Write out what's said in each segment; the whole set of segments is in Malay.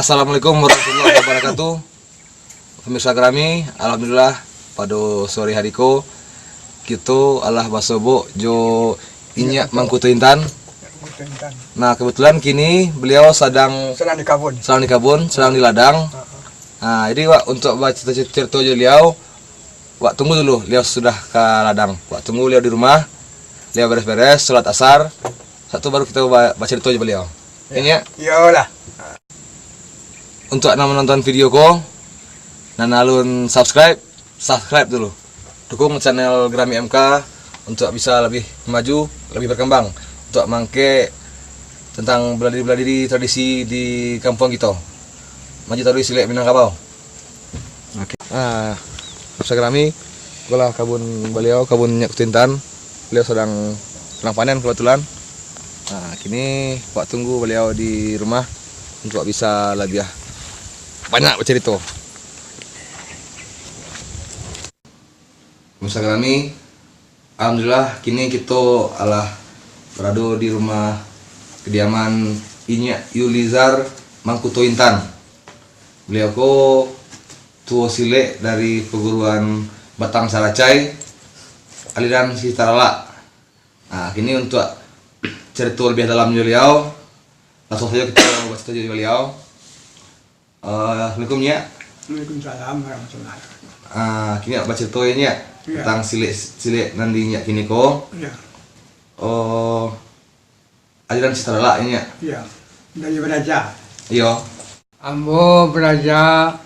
Assalamualaikum warahmatullahi wabarakatuh. Pemirsa kami, alhamdulillah pada sore hari ko kita Allah basobo jo inya mangkutu intan. Nah kebetulan kini beliau sedang di kebun, sedang di ladang. Nah jadi Wak, untuk baca cerita beliau, Wak tunggu dulu, beliau sudah ke ladang. Wak tunggu beliau di rumah, beliau beres-beres, sholat asar. Satu baru kita baca cerita beliau. Ini ya? Iyalah. Untuk menonton video ko, nanalun subscribe dulu. Dukung channel Grami MK untuk bisa lebih maju, lebih berkembang. Untuk mangke tentang beladiri tradisi di kampung kita. Maju terus silek Minangkabau. Oke. Nah, pemirsa Grami, golah kabun beliau, kabun minyak tintan. Beliau sedang panen kebetulan. Nah, kini Pak tunggu beliau di rumah untuk bisa lebih banyak bercerita. Pemirsa kami, alhamdulillah kini kita berada di rumah kediaman Inya Yulizar Mangkuto Intan. Beliau ko tua silek dari perguruan Batang Saracai, aliran Sitarala. Nah, kini untuk cerita lebih dalam beliau, langsung saja kita baca cerita beliau. Assalamualaikum ya. Waalaikumsalam warahmatullahi wabarakatuh. Kini baca cerita tentang silek nandinya kini ko. Ya. Aliran Sitarala ini ya. Iya. Dari Beraja. Iya. Ambo Beraja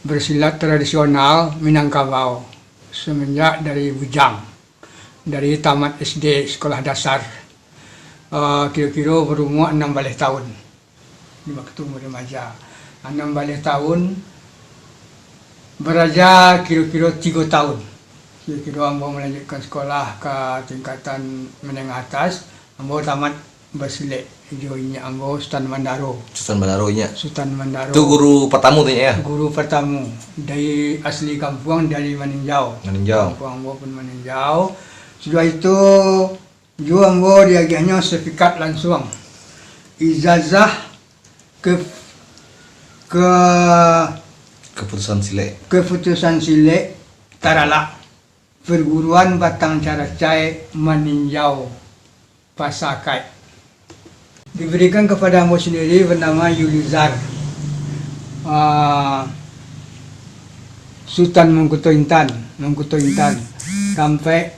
bersilat tradisional Minangkabau semenjak dari Bujang, dari tamat SD sekolah dasar. Kira-kira berumur 16 tahun di waktu remaja. 16 tahun Beraja kira-kira 3 tahun. Kira-kira ambo melanjutkan sekolah ke tingkatan menengah atas. Ambo tamat bersilat joinya ambo Sultan Mandaro. Sultan Mandaro nya. Sultan Mandaro. Itu guru pertama tuh ya. Guru pertama dari asli kampung dari Maninjau. Kampung ambo pun Maninjau. Sudah itu juga ambo diagihnya sertifikat langsung. Ijazah keputusan silek Tarala perguruan Batang Saracai Maninjau Pasakai diberikan kepada ambo sendiri bernama Yulizar Sultan Mangkuto Intan sampai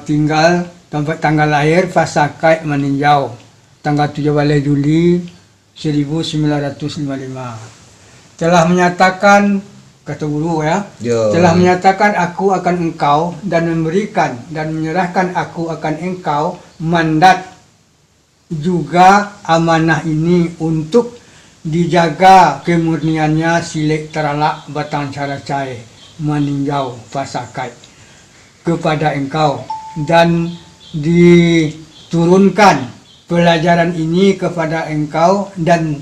tinggal sampai tanggal lahir Pasakai Maninjau tanggal 17 Juli 1955. Telah menyatakan, kata guru ya, telah menyatakan aku akan engkau dan memberikan dan menyerahkan aku akan engkau mandat juga amanah ini untuk dijaga kemurniannya silek Tarala Batang Saracai Maninjau Pasakai kepada engkau dan diturunkan pelajaran ini kepada engkau dan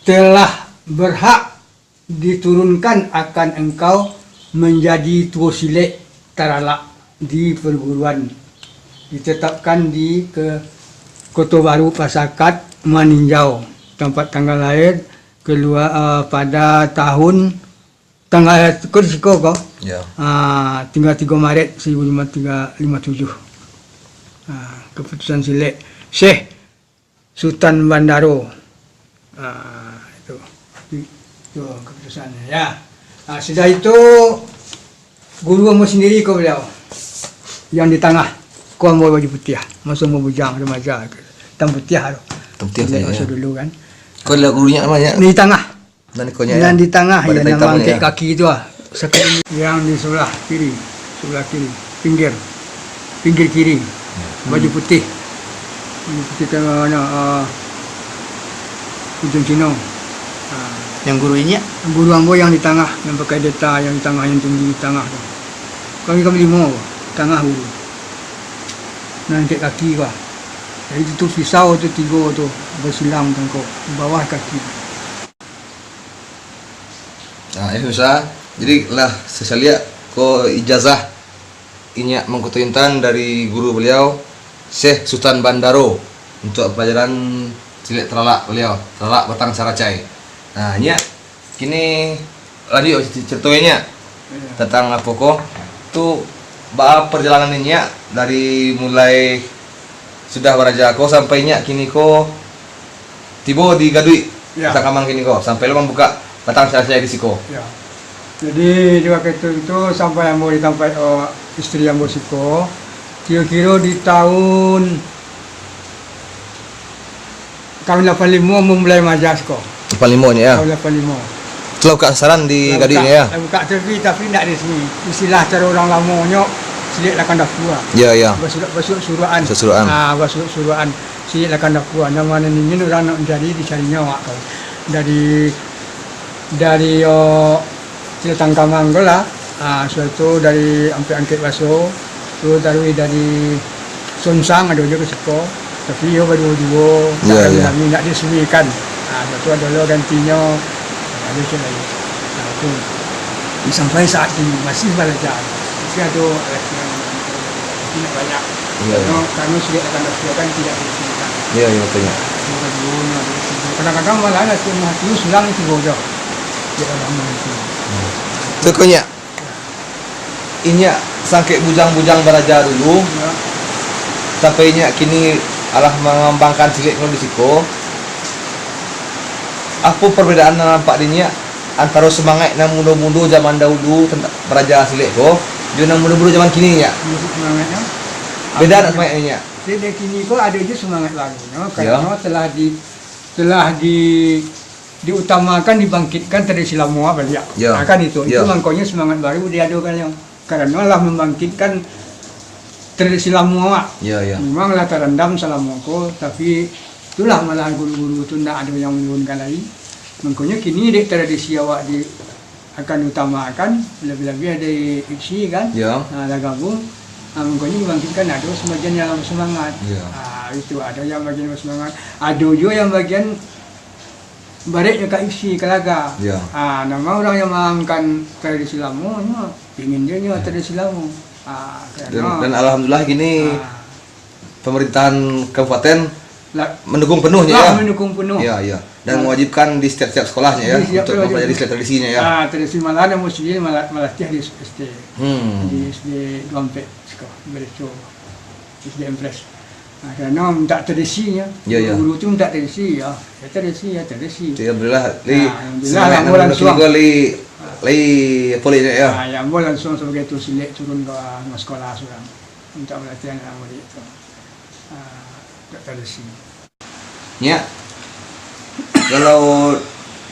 telah berhak diturunkan akan engkau menjadi tua silek Tarala di perguruan ditetapkan di Kota Baru Pasakat Maninjau tempat tanggal lahir keluar pada tanggal 3 Maret 1557. Keputusan silek Syekh Sultan Bandaro. Itu keputusannya ya. Sudah itu guru ambo sendiri kau beliau yang di tengah kau ambo baju putih masuk mau bujang remaja hitam putih saya dulu kan Kau lihat gurunya namanya di tengah yang di tengah ya nama angkat kaki itu yang di sebelah kiri pinggir kiri baju putih mana ujung Cino. Yang gurunya? Guru ambo yang di tengah, yang pakai deta, yang di tengah, yang tinggi di tengah tu. Kami 5, tengah guru. Nanti kaki bah. Jadi itu pisau tu 3 tu bersilang tengkok bawah kaki. Nah, ini bisa. Jadi lah saya lihat ko ijazah Inya Mangkuto Intan dari guru beliau Syekh Sultan Bandaro untuk pelajaran silek Tarala beliau, Tarala Batang Saracai. Nah, nya kini lanjut ceritanya tentang apa kok tuh perjalanan nya dari mulai sudah beraja ko sampai nya kini ko tiba di Gadui Ya. Kamang kini ko sampai lo membuka batang saya di siko. Ya. Jadi di waktu itu sampai yang mau ditampai istri yang bersiko, kira-kira di tahun kami 85 memulai majas kok. Palimonya ya. Tahun 85. Telah buka saran di Gadui ini ya. Buka TV tapi tidak resmi. Istilah cara orang lamanya silik lakan dapua. Ya ya. Basuk suruhan. Suruhan. Basuk suruhan. Silik lakan dapua. Nama ini orang nak jadi dicarinya wak kau. Dari Ciletang Kamang lah. Suatu dari sampai angkit baso. Terus dari Sonsang ada juga siko. Tapi yo berdua-dua. Ya, ya. Kami nak disemikan. Suatu adalah gantinya. Ada macam lain. Itu sampai saat ini masih belajar. Masih ada lagi yang tidak banyak. Iya, iya. Karena sudah akan kan tidak disediakan. Iya iya betul. Kadang-kadang malah ada cuma itu sulang itu bodoh. Dia orang itu. Tukunya inya sangke bujang-bujang beraja dulu Ya. sampai nya kini alah mengembangkan silik di siko. Apa perbedaan yang nampak dinya antara semangat yang muda-muda zaman dahulu tentang beraja silik ko dengan muda-muda zaman kini ya? Musik semangatnya. Beda tak semangatnya? Jadi kini kok ada je semangat barunya Ya. karena telah diutamakan dibangkitkan tradisi lama balik. Ya. Kan itu Ya. makanya semangat baru diadakan yang karena lah membangkitkan tradisi lama. Iya iya. Memanglah terendam selama ko tapi itulah malah guru-guru itu tidak ada yang menurunkan lagi. Makanya kini dek tradisi awak akan utamakan lebih-lebih ada isi kan. Ya. Ada gabung. Makanya dibangkitkan ada sebagian yang semangat. Ya. Itu ada yang bagian semangat. Ada juga yang bagian balik ke isi kelaga. Ya. Nama orang yang mengamalkan tradisi lama, ingin dia tradisi lama. Dan alhamdulillah gini pemerintahan kabupaten lah, mendukung penuhnya ya. mendukung penuh. Iya iya. Dan mewajibkan di setiap sekolahnya ya Di setiap untuk sekolah mempelajari juga. setiap tradisinya ya. Tradisi malah ada muslim malah tiah di SD. Di SD Dompet sekolah bereco. SD Impres. Karena minta tradisinya. Ya, ya. Guru tu minta tradisi ya. Tradisi. Jadi alhamdulillah Alhamdulillah, semangat lah, bulan suam. boleh ya. Yang boleh langsung sebagai tu silik turun ke sekolah seorang untuk pelatihan yang murid itu. Tradisi. Ya. Kalau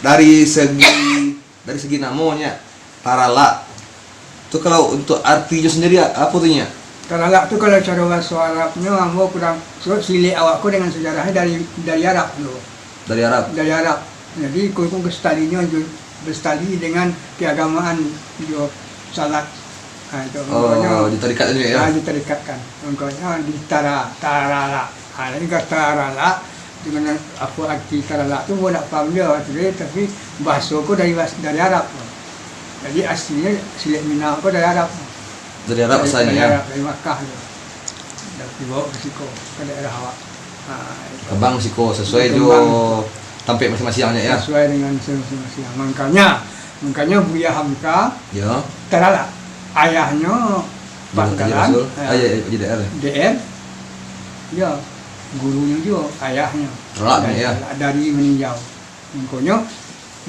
dari segi namanya Tarala itu kalau untuk artinya sendiri apa tuh nya? Tarala tu kalau cara bahasa Arabnya ambo kurang silik awakku dengan sejarahnya dari Arab dulu. Dari Arab. Dari Arab. Jadi kurang bestalinya bestali dengan keagamaan jo salat. Itu Ditarikat ini ya. Ditarikatkan. Makanya di Tarala. Ini kata Tarala dengan apa arti Tarala tu gua tak faham dia tapi bahasaku dari Arab. Jadi aslinya silik Minang aku dari Arab. Dari Arab asalnya ya. Dari Makkah tu. Dan dibawa ke Siko ke daerah awak. Kembang siko sesuai jo tampil masing-masingnya ya. Sesuai dengan masing-masing. Makanya Buya Hamka Ya. Tarala. Ayahnya Bangkalan. Jadi DR. DR. Ya. Gurunya juga ayahnya. Tarala ya. Dari meninjau.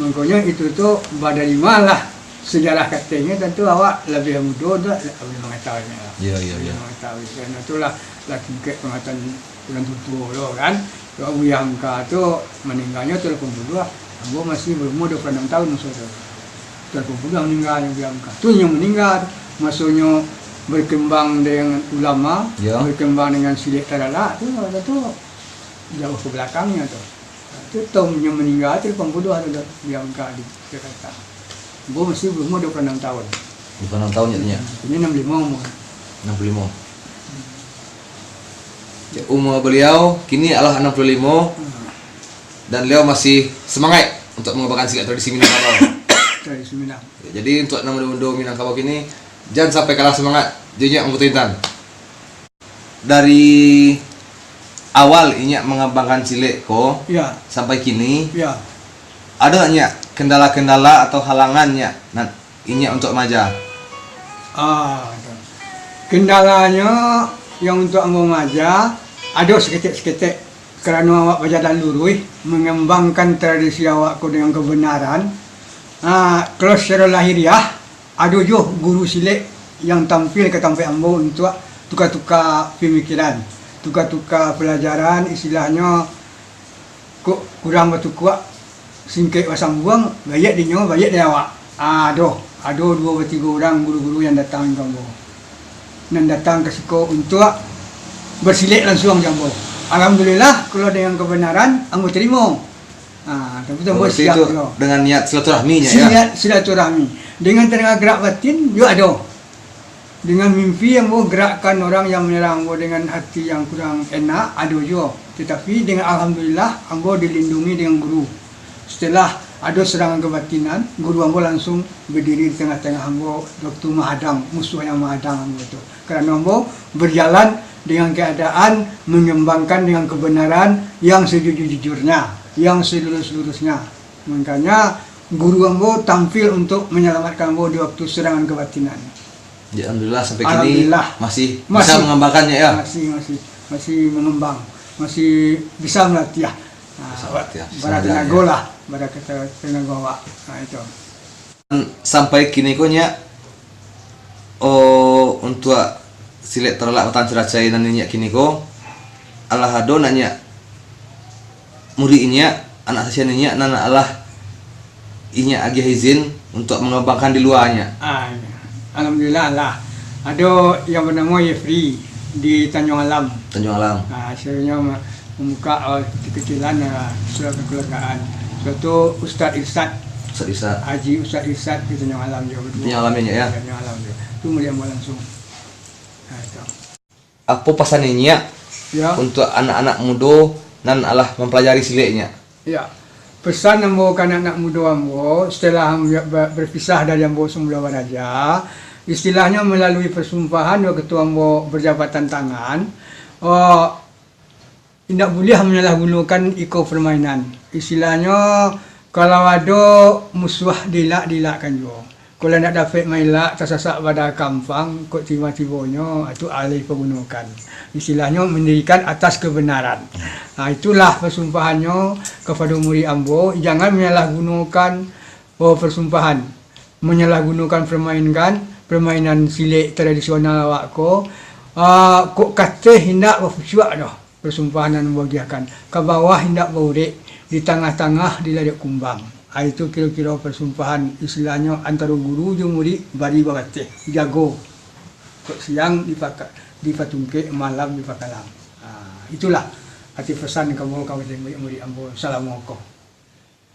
Makanya itu tu dari malah sejarah katanya tentu awak lebih muda lebih mengetahuinya lah. Iya iya iya. Mengetahui karena itulah lagi ke pengetahuan bulan tutup lo kan. Kalau Buya Hamka tu meninggalnya tu 82. Aku masih berumur 26 tahun saudara. 82 meninggalnya Buya Hamka. Tu yang meninggal maksudnya berkembang dengan ulama, Ya. berkembang dengan silik Tarala tu jauh ke belakangnya tu. Itu tahun yang meninggal tu 82 ada Buya Hamka di Jakarta. Gue masih berumur 26 tahun. 26 tahun jadinya. Ini 65 umur. 65. Ya, umur beliau kini adalah 65 dan beliau masih semangat untuk mengembangkan silat tradisi Minangkabau. Tradisi Minang. Ya, jadi untuk anak muda Minangkabau kini jangan sampai kalah semangat. Dia membutuhkan. Dari awal Inyak mengembangkan silik ko Ya, sampai kini ya. ada nggak Nyak kendala-kendala atau halangannya ini untuk maja? Kendalanya yang untuk ambo maja ada seketik-seketik kerana awak baca dan lurus mengembangkan tradisi awakku dengan kebenaran. Kalau secara lahiriah ada juga guru silik yang tampil ke tempat ambo untuk tukar-tukar pemikiran, tukar-tukar pelajaran, istilahnya kok kurang batu kuat singkit pasang buang bayat dia awak. Ada 2-3 orang guru-guru yang datang ke ambo dan datang ke siko untuk bersilik langsung jambo. Alhamdulillah kalau dengan kebenaran ambo terima. Tapi ambo siap itu juga. dengan niat silaturahminya ya. Silaturahmi. Dengan tenaga gerak batin juga ada. Dengan mimpi ambo gerakkan orang yang menyerang ambo dengan hati yang kurang enak ada juga. Tetapi dengan alhamdulillah ambo dilindungi dengan guru. Setelah ada serangan kebatinan, guru ambo langsung berdiri di tengah-tengah ambo waktu menghadang musuh yang menghadang ambo itu. Kerana ambo berjalan dengan keadaan mengembangkan dengan kebenaran yang sejujur-jujurnya, yang selurus-lurusnya. Makanya guru ambo tampil untuk menyelamatkan ambo di waktu serangan kebatinan. Ya, alhamdulillah sampai kini masih bisa mengembangkannya ya. Masih mengembang, masih bisa melatih. Barat tenaga lah, barat tenaga awak. Itu. Sampai kini konya untuk silet terlak matan ceracai nanya kini ko Allah hado nanya muridnya anak sasiannya nana Allah inya agih izin untuk mengembangkan di luarnya. Alhamdulillah lah. Ada yang bernama Yefri di Tanjung Alam. Akhirnya membuka kekecilan surat kekeluargaan. Suatu Ustaz Irsad. Haji Ustaz Irsad di Tanjung Alam juga berdua. Tanjung Alamnya ya. Tanjung Alam dia. Itu melihat langsung. Apa pesannya ya untuk anak-anak muda nan Allah mempelajari siliknya? Ya. Pesan ambo kan anak muda ambo setelah berpisah dari ambo semula baraja, istilahnya melalui persumpahan waktu ambo berjabatan tangan, tidak boleh menyalahgunakan iko permainan. Istilahnya kalau ada musuh dilakkan juga. Kalau nak dapat mailak tersasak pada kampang, kok tiba-tibanya itu alih pergunakan. Istilahnya mendirikan atas kebenaran. Itulah persumpahannya kepada murid ambo, jangan menyalahgunakan persumpahan, menyalahgunakan permainan silik tradisional awakku. Kok kata hendak berfusyuk dah persumpahan yang membagiakan. Ke bawah hendak beurek, di tengah-tengah diladak kumbang. Itu kira-kira persumpahan istilahnya antara guru dan murid bari bagateh jago. Kok siang dipatungke, malam dipakalam. Itulah arti pesan kamu murid ambo. Assalamualaikum.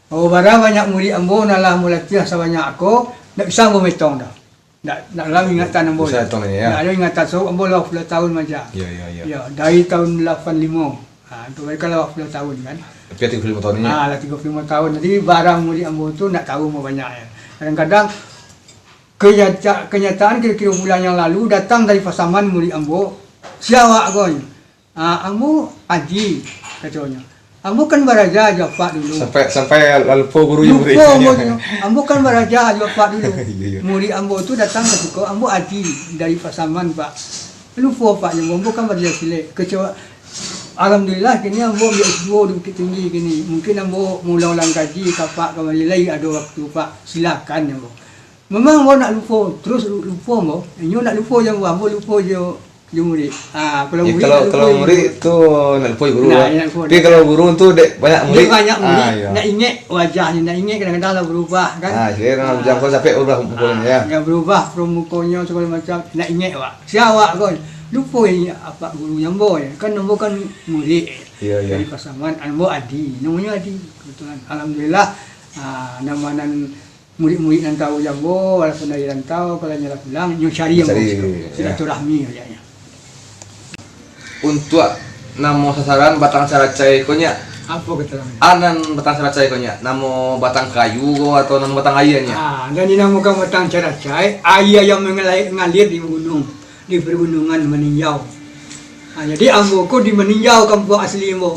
Barang banyak murid ambo nalah mulatih sebanyak aku, tak bisa ambo metong dah. Nak lagi ingatan ambo. Bisa tong ya. Nak ada ingatan so ambo 20 tahun maja. Ya, dari tahun 85. Itu mereka 80 tahun kan. Tapi 35 tahun ini. Lah 35 tahun. Jadi barang murid ambo tu nak tahu mau banyak ya. Kadang-kadang kenyataan kira-kira bulan yang lalu datang dari Pasaman murid ambo. Siapa kau? Ambo Haji katanya. Ambo kan baraja Jafar dulu. Sampai lupa guru yang muridnya. Ambo kan baraja Jafar dulu. Murid ambo tu datang ke situ. Ambo Haji dari Pasaman Pak. Lupa Pak yang ambo kan baraja silik. Kecewa. Alhamdulillah kini ambo ambil S2 di Bukit Tinggi kini. Mungkin ambo mula-ulang kaji kapak kembali lagi ada waktu Pak. Silakan ambo. Memang ambo nak lupa, terus lupa ambo. Inyo nak lupa je ambo lupa je murid. Kalau murid tu nak lupa guru. Tapi kalau guru tu banyak murid. Banyak murid. Nak ingat wajahnya, nak ingat kadang-kadang lah berubah kan. Jadi orang jam kau sampai berubah mukanya ya. Yang berubah from mukanya segala macam. Nak ingat awak. Siapa kau? Lupa apa guru yang boy kan ambo kan murid dari Pasaman ambo Adi namanya Adi kebetulan alhamdulillah namanan murid-murid yang tahu jambo walaupun dari rantau kalau nyala pulang nyo cari yang silaturahmi ya. Untuk namo sasaran batang saracai konya apa keterangan anan batang saracai konya namo batang kayu atau namo batang ayahnya dan dinamakan batang saracai ayah yang mengalir di gunung di pergunungan meninjau. Jadi ambo ko di meninjau kampung asli ambo.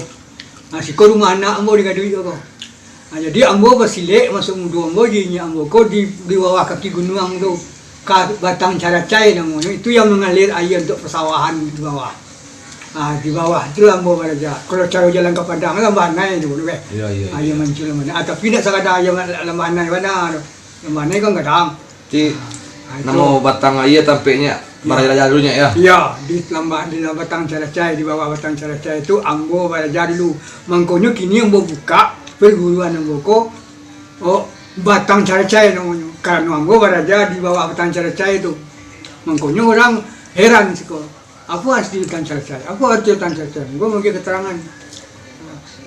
Si ko rumah anak ambo dengan duit ko. Jadi ambo bersilik masuk mudu ambo dinya ambo ko di bawah kaki gunung tu batang caracai namanya itu yang mengalir air untuk persawahan di bawah. Di bawah itu ambo beraja. Kalau cara jalan ke padang lambanai tu be. Iya. Air muncul mana. Tapi tidak sekadar air lambanai mana. Lambanai kan kadang. Ci namo batang air tampaknya beraja dulunya ya. Iya, di batang caracai di bawah batang caracai itu ambo beraja dulu. Mangkonyo kini ambo buka perguruan ambo ko batang caracai namanya. Karena ambo beraja di bawah batang caracai itu. Mangkonyo orang heran sih ko. Apa arti batang caracai? Apa arti batang caracai? Gua mau keterangan.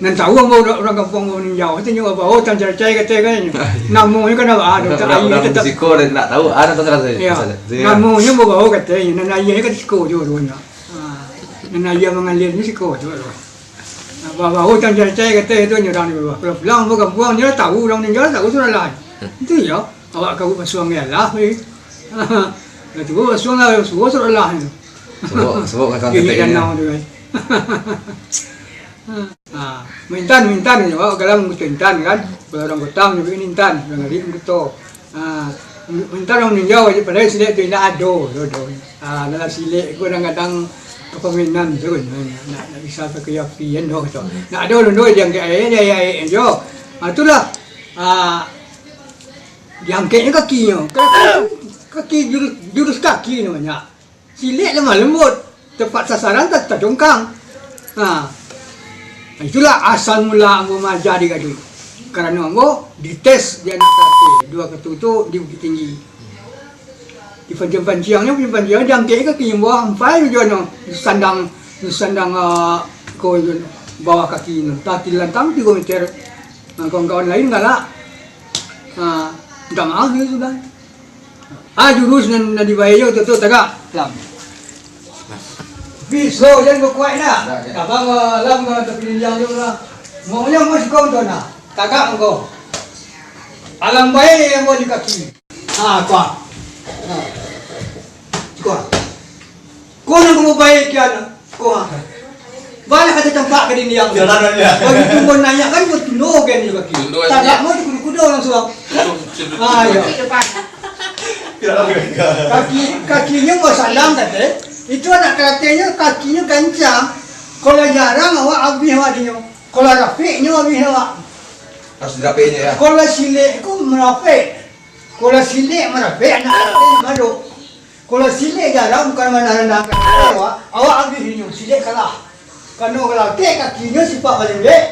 Nan tahu ambo orang kampung mau ninjau itu nyawa apa batang caracai katanya. Namanya kan ada Udah bersiko dan tak tahu ada atau salah ya. saya. Namanya mau bawa katanya. Nan ayah kan siko dua-duanya. Nan ayah mengalir ni siko dua-duanya. Bawa batang caracai katanya itu nyerang di bawah. Kalau pulang ambo kampung nyerang tahu orang ninjau tahu sudah lain. Itu ya. Awak kau basuang ya lah. Itu basuang lah, sudah lah. Sebab kan Gigi keteknya. danau tu kan. Mintan ya, kalau mintan kan, kalau orang kotang juga mintan, orang hari begitu. Mintan orang ninjau aja, padahal silik tu tidak ada. Dalam silik aku kadang-kadang kepeminan tu kan, nak bisa pakai apian tu gitu. Nak ada orang tu yang kayak dia jo. Itulah, diangkatnya kakinya, kaki jurus kaki namanya. Silik lemah lembut, tepat sasaran tak jongkang. Itulah asal mula ambo mengajar di Gaduh. Karena ambo dites dia nak terlatih. Dua ketu tu di Bukit Tinggi. Di panciangnya jangkit kaki yang bawah ampai tu jono. Sandang ko bawah kaki ni. Tati lantang 3 meter. Kawan-kawan lain galak. Minta maaf ni sudah. Jurus nan dibayar tu tagak. Lam. Biso jangan kuat dah. Abang lam tapi yang tu lah. Maunya masih kau tu nak. Tagak engkau. Alam baik yang mau di kaki. Kuat. Kuat. Kau nak mau baik kian. Kuat. Banyak ada tempat ke ini yang. Jalan aja. Begitu kau nanya kan buat tuno kan di kaki. Tagak mau tu kudu langsung. Ya. Kakinya mau salam tadi. Itu anak karatenya kakinya kencang. Kalau jarang awak habis awak dia. Kalau rapiknya habis awak. Harus dirapinya ya. Kalau silik ku merapik. Kalau silik merapik anak karatenya madu. Kalau silik jarang bukan mana rendahkan awak habis dia. Silik kalah. Karena kalau kakinya sifat paling baik.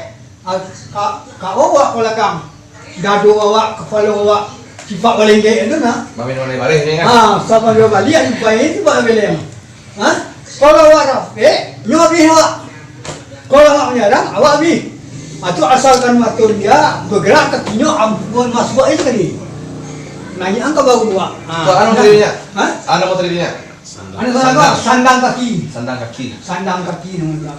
Kak awak kalau kam. Dadu awak, kepala awak sifat paling baik itu nah. Mami nolai balik ni kan. Sama dia balik supaya itu pak belem. Kalau awak rapi, nyobi awak. Kalau awak menyerang, awak habis. Itu asalkan matur dia bergerak kakinya ampun masuk itu tadi. Nanya angka baru dua. Anu motornya? Anu motornya? Sandang kaki. Sandang kaki namanya.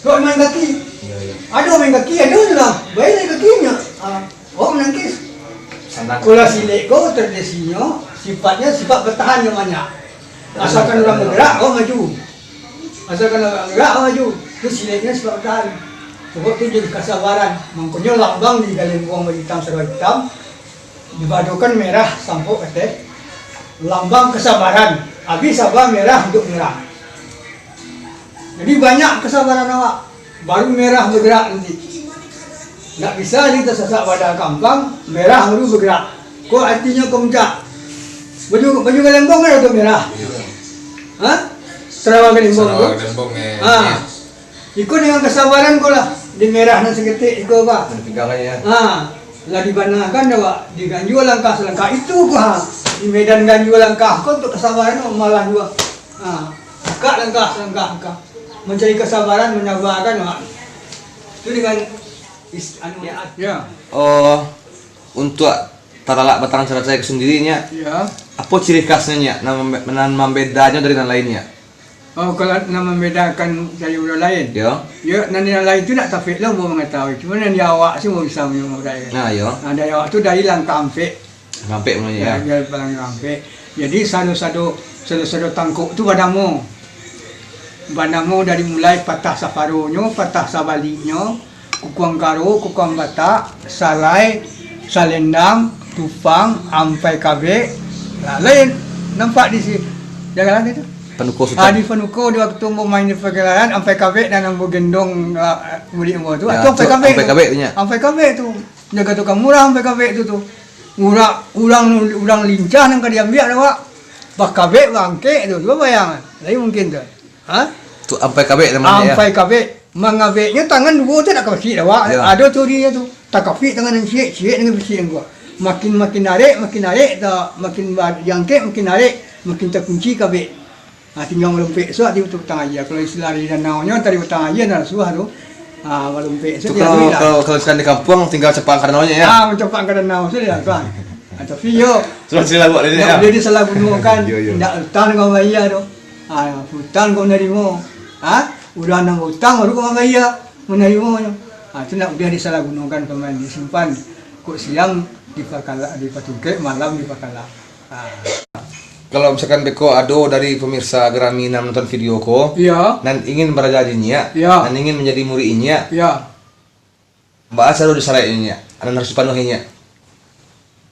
Kalau main kaki, Iya. ada main kaki, ada sudah. Baik kakinya. Menangkis. Sandang. Kalau silik kau tradisinya sifatnya sifat bertahan yang banyak. Asalkan orang bergerak, maju. Asalkan orang bergerak, maju. Itu siliknya sifat bertahan. Sebab itu jadi kesabaran. Makanya lambang di Galembong hitam serba hitam dibadukan merah sampuk kata. Lambang kesabaran. Habis sabar merah untuk merah. Jadi banyak kesabaran awak. Baru merah bergerak nanti. Tak bisa kita sesak pada kampung, merah baru bergerak. Kau artinya kau minta baju Galembong kan atau merah? Sarawak Galembong tu. Ikut dengan kesabaran kau lah. Di merah dan seketik ikut apa? Pinggangannya. Lah dibanakan awak di ganjul langkah selangkah itu kau. Di medan ganjul langkah kau untuk kesabaran malah dua. Kak langkah selangkah. Mencari kesabaran, menyabarkan awak. Itu dengan ya. Untuk taralak batang caracai sendirinya, Ya. apa ciri khasnya? Nama membedanya dari yang lainnya? Kalau nak membedakan dari orang lain. Ya. Ya, nanti yang lain tu nak tafik lah mau mengetahui. Cuma nanti awak semua bisa mengetahui. Nah, ya. Dari awak tu dari langkah ampik. Sampai mulanya ya. Dari langkah ampik. Jadi sado-sado tangkuk tu badamu dari mulai patah safaronyo, patah sabaliknya, Kukuang Karo, Kukuang Batak, Salai, Salendang, Tupang, Ampai Kabe. Lain nampak di sini. Jangan itu. Panuko Sultan. Di Panuko dia waktu mau main di pergelaran Ampai Kabe dan ambo gendong murid ambo tu. Ya, Tu Ampai tu Kabe. Ampai Kabe punya. Ampai Kabe tu. Jaga tukang murah Ampai Kabe tu tu. Ulang lincah nang diambil dah Pak. Pak Kabe bangke tu. Coba bayang. Lain mungkin tu. Ha? Tu Ampai Kabe namanya ya. Ampai Kabe. Mangabeknya tangan dua tu nak kasih dah Pak. Ya. Ada tu dia tu. Tak kasih tangan yang siap dengan besi yang gua. Makin narik tak makin jangkit makin narik makin terkunci Kabe. Tinggal melumpik so di petang aja. Kalau istilah di danaunya tadi petang aja dah suah tu. Melumpik so Itu kalau sekarang di kampung tinggal cepang karenanya ya. Mencoba ke danau so dia tuan. Tapi yo Sudah sila buat ini ya. dia salah gunakan. Yo. Ndak hutang kau bayar tu. Hutang kau nerimo. Udah nang hutang baru kau bayar menerimo. Itu nak dia disalahgunakan pemain disimpan. Kok siang di Patungke, malam di Pakala. Kalau misalkan Beko ado dari pemirsa Gerami yang nonton video ko, Iya. dan ingin berajadinya, Ya. dan ingin menjadi muridnya, Ya. Mbak Asal disarainya, anda harus penuhinya.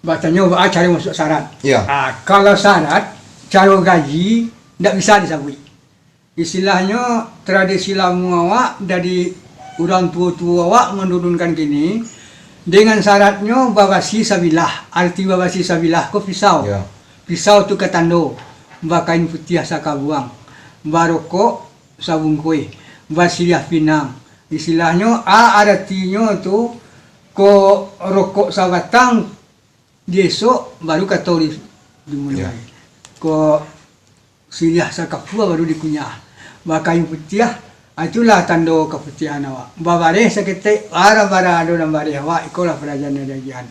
Bacanya cari masuk syarat. Ya. Kalau syarat, cara gaji tidak bisa disabui. Istilahnya tradisi lama awak dari orang tua-tua awak menurunkan gini dengan syaratnya babasi sabilah. Arti babasi sabilah ko pisau. Ya. Pisau tu ketando. Bakain putih saka buang. Barokok sabung kue. Basiliah pinang. Istilahnya artinya tu ko rokok sabatang besok baru kata dimulai. Ya. Ko siliah sakapua baru dikunyah. Bakain putih itulah tanda keputihan awak. Babare seketik bara-bara ado dan bare awak ikolah perajaan dagian.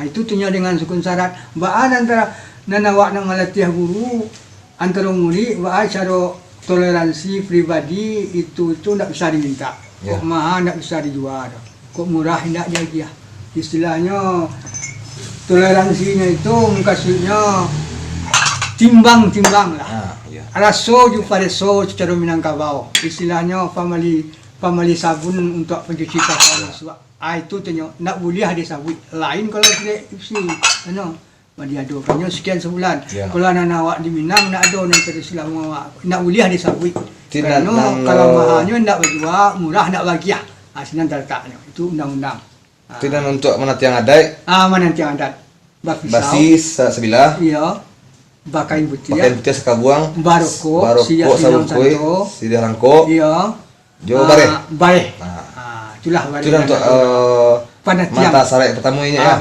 Itu tunya dengan sukun syarat. Baan antara awak nak melatih guru antara murid baan cara toleransi pribadi itu tak bisa diminta. Ya. Kok mahal tak bisa dijual. Kok murah tidak jadi. Istilahnya toleransinya itu maksudnya timbang lah. Ya. Raso ju pareso secara Minangkabau. Istilahnya family sabun untuk pencuci pakaian. Itu tanya nak boleh ada sabun. Lain kalau tidak isi dia ada punya sekian sebulan. Ya. Kalau anak awak di Minang nak ada nanti selama awak nak boleh ada sabun. Tidak Kerana nang- kalau mahalnya nak berjual, murah nak bagi sinan terletaknya. Itu undang-undang. Tidak untuk menanti yang ada, Mana nanti yang ada? basi sebilah, Iya. Bakain putih. pakaian putih sekabuang, Baroko, sabun kue, sidah rangko, Iya. jo bare. Bare. Nah. Itulah bare. Itu untuk Panatiang. mata sarai pertama ini ya.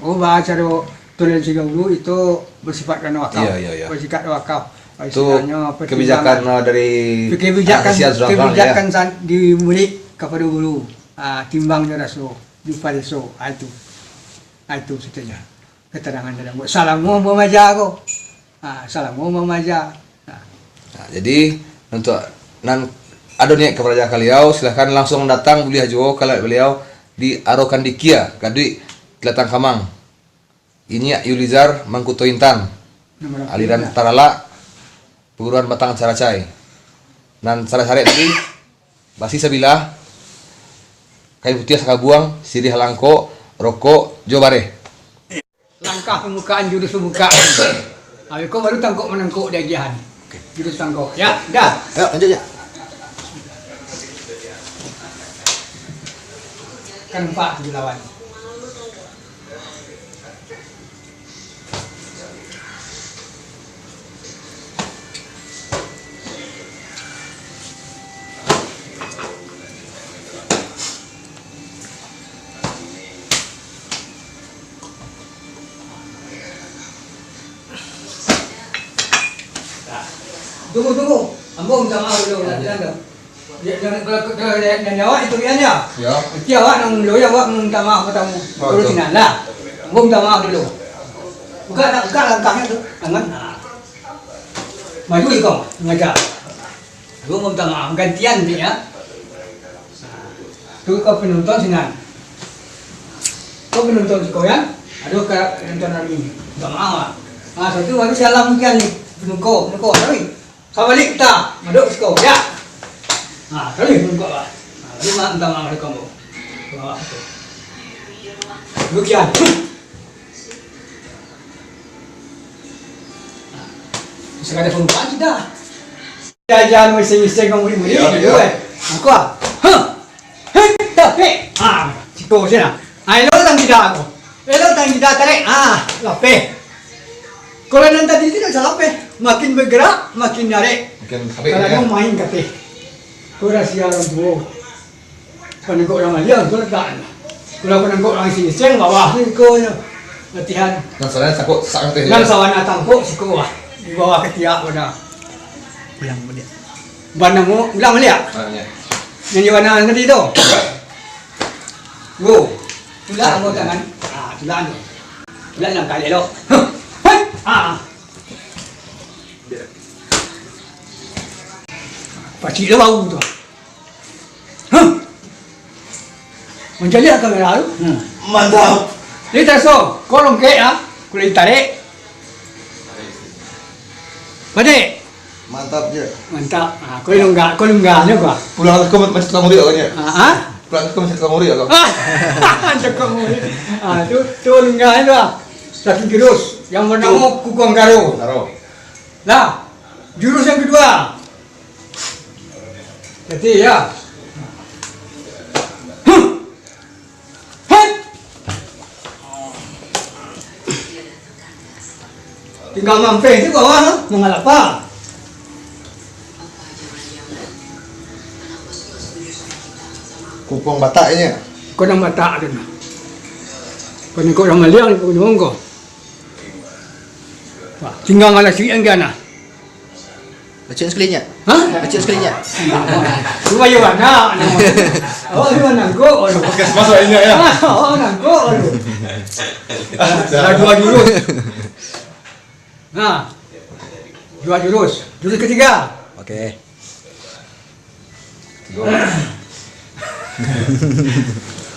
Bahasa toleransi dahulu itu bersifat karena wakaf. Iya. Bersifat wakaf. Itu kebijakan dari Asia Sudah kebijakan dimulai kepada guru. Timbangnya raso, jumpa raso. Itu saja. Keterangan dalam buat salamu memaja aku. Salamu memaja. Nah, jadi untuk ada niat kepada kalian silahkan langsung datang beliau jo kalau beliau di Arokan Dikia Gadui Kelatang Kamang. Ini ya Yulizar Mangkuto Intan aliran Tarala perguruan Batang Caracai dan sare-sare tadi basi sabilah kain putih sakabuang sirih halangko rokok jobare. Langkah pembukaan jurus pembukaan. Kau baru tangkuk menangkuk dagian. Jurus tangkuk. Ya, dah. Ayo lanjut ya. Kan 4 tu lawan. Tunggu. Ambo minta maaf dulu. Jangan kalau dan awak itu biarnya. Ya. Nanti awak nang loya awak minta maaf katamu. Terus sinan lah. Ambo minta maaf dulu. Buka langkahnya tu. Tangan. Maju ikut mengajar. Ambo minta maaf gantian ni ya. Tu kau penonton sinan. Kau penonton sekolah. Aduh ke penonton hari. Minta maaf. Satu baru salam kian ni. Penungko tapi kembali kita masuk sekolah ya. Terus penungko lah. Lalu minta maaf mereka. Demikian. Sekadar perempuan sudah. Jangan mesing-mesing kau murid-murid gitu Aku tapi cikgu sini elo tang tidak aku. Elo tang tidak tarik lape. Kalau nanti tidak salah lape, makin bergerak makin narik. Kalau kau main kate. Kau rahsia orang tua. Kau nak orang Malaysia, kau letak. Kalau kau nak orang sini, seng bawah ni kau latihan. Nang sana sakut sak teh. Nang sawana tangkuk si kau di bawah ketiak pada. Ulang balik. Bana mo, ulang balik. Yang di mana tadi tu? Go. Tulak mo tangan. Tulak ni. Tulak lang kali lo. Pasti lo bau tu. Macam ni kamera tu. Mantap. Ni terso, kolong ke kulit tarik. Pada. Mantap je. Mantap. Kau lunggah ni gua. Pulang ke masjid tukang murid agaknya. Pulang ke masjid tukang murid agak. Tukang murid. Tu lunggah ni lah. Satu jurus yang bernama Kukong Karo. Lah, jurus yang kedua. Jadi ya. Tinggal mampir tu kawan, mengalap apa? Kupong bataknya. Kau nak mata tu nak. Kau ni kau orang Malaysia ni kau ni kau. Tinggal ngalah sikit yang kana. Baca sekalinya. Baca sekalinya. Cuma you mana? Oh, you mana kau? Podcast masuk ini ya. Oh, nak kau. Dah dua jurus. Dua jurus. Jurus ketiga. Okey.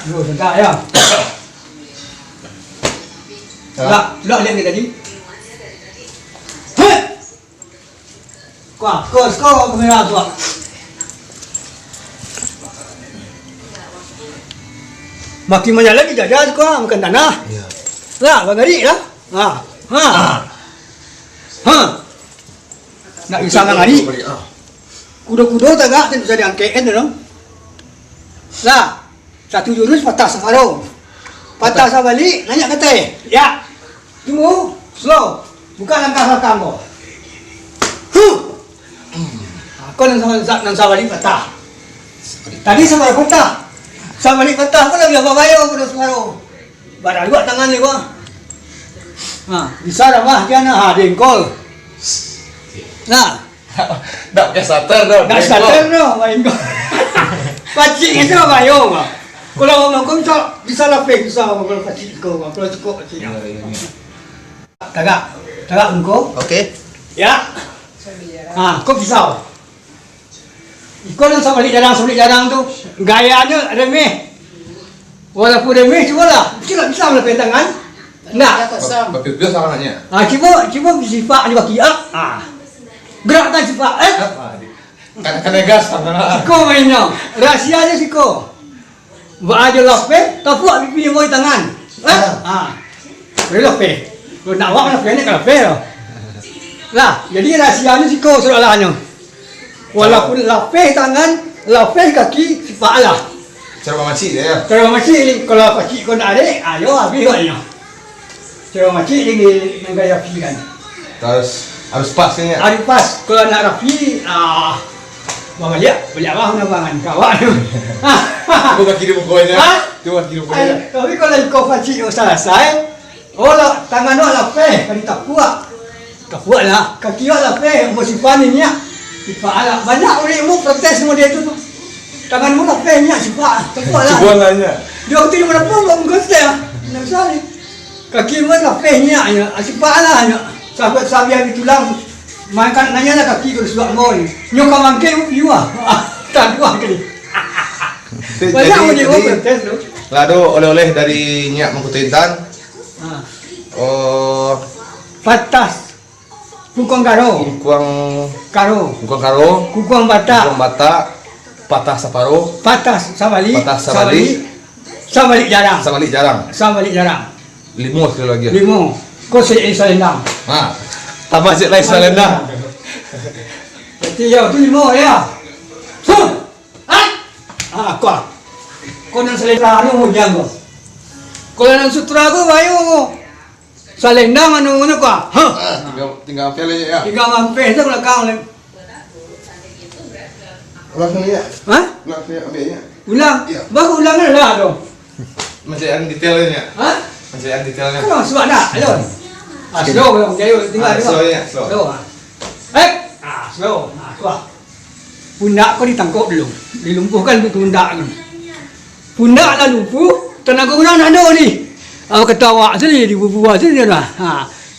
Jurus enggak ya. Tak, lihat ni tadi. Kau mengira tu. Makin banyak lagi jajan kau makan tanah. Ya. Lah, bangari lah. Nak isang ngari. Kuda-kuda tak gak tentu saja angket tu dong. Lah, satu jurus patah separuh. Patah sabalik, nanya kata ya. Tunggu, slow. Bukan langkah belakang kau. Kau nang sabalik patah. Tadi sabalik patah. Sabalik patah, kau lagi apa bayo kuda separuh. Badan dua tangan ni kau. Bisa dah mah jangan dengkol. Nah, Tak pakai starter dah. dah starter dah main kau. Pacik itu bayo kau. Kalau kau bisa lapik bisa kalau pacik kau, kalau cukup pacik. Tagak engkau. Okey. Ya. Kau pisau. Ikut yang sabalik jarang tu gayanya remeh. Walaupun remeh cubalah. Kita bisa melepas tangan. Nah. Berpikir sama nanya. Cuba sifat dia bagi gerak tak sifat Kan gas tangan. Siko mainnya. Rahsia dia siko. Buat aja lape, tak buat pipi moi tangan. Boleh lape. Kalau nak buat lape ni kan lape lah. Lah, jadi rahsianya siko soalannya. Walaupun lape tangan, lape kaki sifat lah. Cara macam dia ya. Cara macam ni kalau pakcik kau nak adik, ayo habis katnya. Cara macam ni nak gaya rapi kan. Harus pas ni. Hari pas kalau nak rapi, bang lihat balik abang nak bangan kawan. Cuba kirim bukunya. Cuba kirim bukunya. Tapi kalau kau pakcik kau selesai, lah tangan tu lapeh, kali tak kuat. Tak kuat lah. Kaki tu lapeh, mesti panik ni. Sifat lah. Banyak orang mu protes semua dia tu. Tangan mu lapeh ni sifat. Tak kuat lah. Cuba nanya. Dia tu mana pun kau menggotek lah. Nak sari. Kaki mu lapeh ni sifat lah. Sahabat sabian di tulang. Makan nanya lah kaki kau suat mau ni. Nyok mangke mu piu ah. Tak dua kali. Banyak orang dia protes tu. Lalu oleh-oleh dari Nyak Mangkutintan. Oh, Patas. Kukong karo. Kuang Karo. karo, Kukong bata. kuang bata, patah separuh, Patas sabali. patah sabali, Sama balik jarang. Sama balik jarang. Sama balik jarang. 5 sekali lagi. 5. Kau saya Selendang. Ha. Tambah cik lain Selendang. Berarti ya tu 5 ya. Kau nak Selendang anu hujang kau. Kalau nak sutra kau bayu. Selendang anu kau. Tinggal pilih ya. Tiga mampir tu belakang ni. Ulang sekali ya. Ha? Ulang sekali ambilnya. Ulang. Ya. Baru ulang lah tu. Masih ada detailnya. Ha? Masih ada detailnya. Kau sebab dah. Alon. Slow yang jaya tinggal Slow ya, slow. Slow. Slow. Kuah. Pundak kau ditangkap dulu. Dilumpuhkan pundak ni. Pundak lah lumpuh. Tenaga orang nak ada ni. Awak kata awak sini di buah sini dah.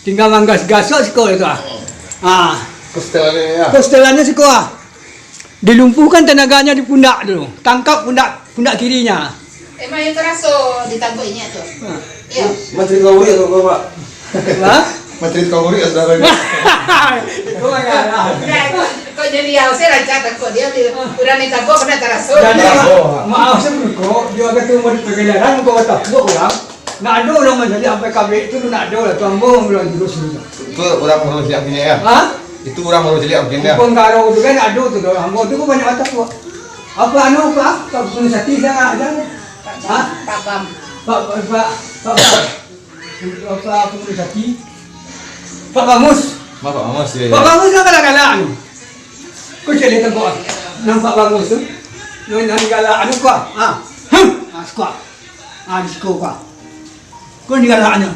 Tinggal manggas-gasok sekolah tu. Kostelannya ya. Kostelannya sekolah. Dilumpuhkan tenaganya di pundak dulu. Tangkap pundak kirinya. Emang yang terasa ditangkapnya tu. Ya. Menteri Kauri atau Pak? Ha? Menteri Kauri atau saudara ini? Kau ingat. Kau jadi saya rancang takut dia udah ni takut kena terasa. Jadi maaf sebelum dia kata mau di pergelaran kau kata buat orang. Nak ada orang macam ni sampai kabel itu tu nak ada lah tuan bong belum terus ni. Itu orang baru siap gini ya. Ha? Itu orang baru siap gini ya. Penggaro tu kan ada tu orang. Hamba tu pun banyak mata tu. Apa anu apa? Tak punya sati sangat ada. Ha? Tak paham. Pak punya sati. Pak Bamus. Bapak Mas ya. Pak Bamus nak galak-galak ni. Kau cari tempat. Nampak Bamus tu. Nak galak anu kau. Squat. Disco kau. Kau ni galaknya.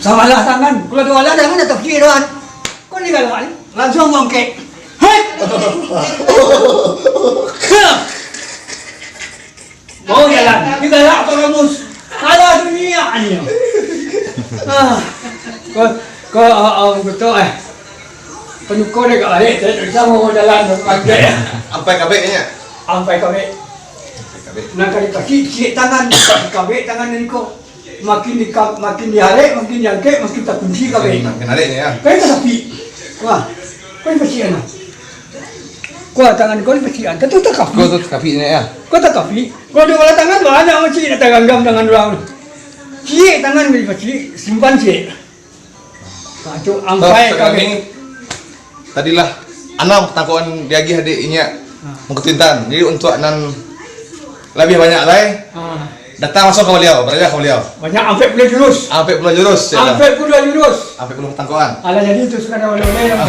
Samalah tangan. Kalau dua lah tangan atau kiri doang. Kau ni galak ni. Langsung bongkek. Hei! Mau jalan. Kita galak Pak Bamus. Ada dunia ni. Kau betul penyukur dia kat balik. Tak sama mau jalan. Sampai kabeknya. Sampai kabik. Nak kaki cik tangan kabik tangan ni kau. Makin diharap, makin diangkat, makin tak kunci kabik. Kenariknya ya. Kau ni tapi. Wah. Kau ni pecian ah. Kau tangan kau ni pecian. Tentu tak kapi. Kau tu kapinya ya. Kau tak kapi. Kau ada bola tangan banyak macam nak tangan tangan orang. Cik tangan ni pecik, simpan cik. Kacau ampai kabik. Tadilah 6 tangkuan diagih adiknya mengketintan. Jadi untuk nan lebih banyak lagi datang masuk ke beliau, berada ke beliau. Banyak ampai boleh jurus. Sampai pulang jurus. Ampai pula jurus. Sampai pulang tangkuan. Alah jadi itu sekarang oleh-oleh yang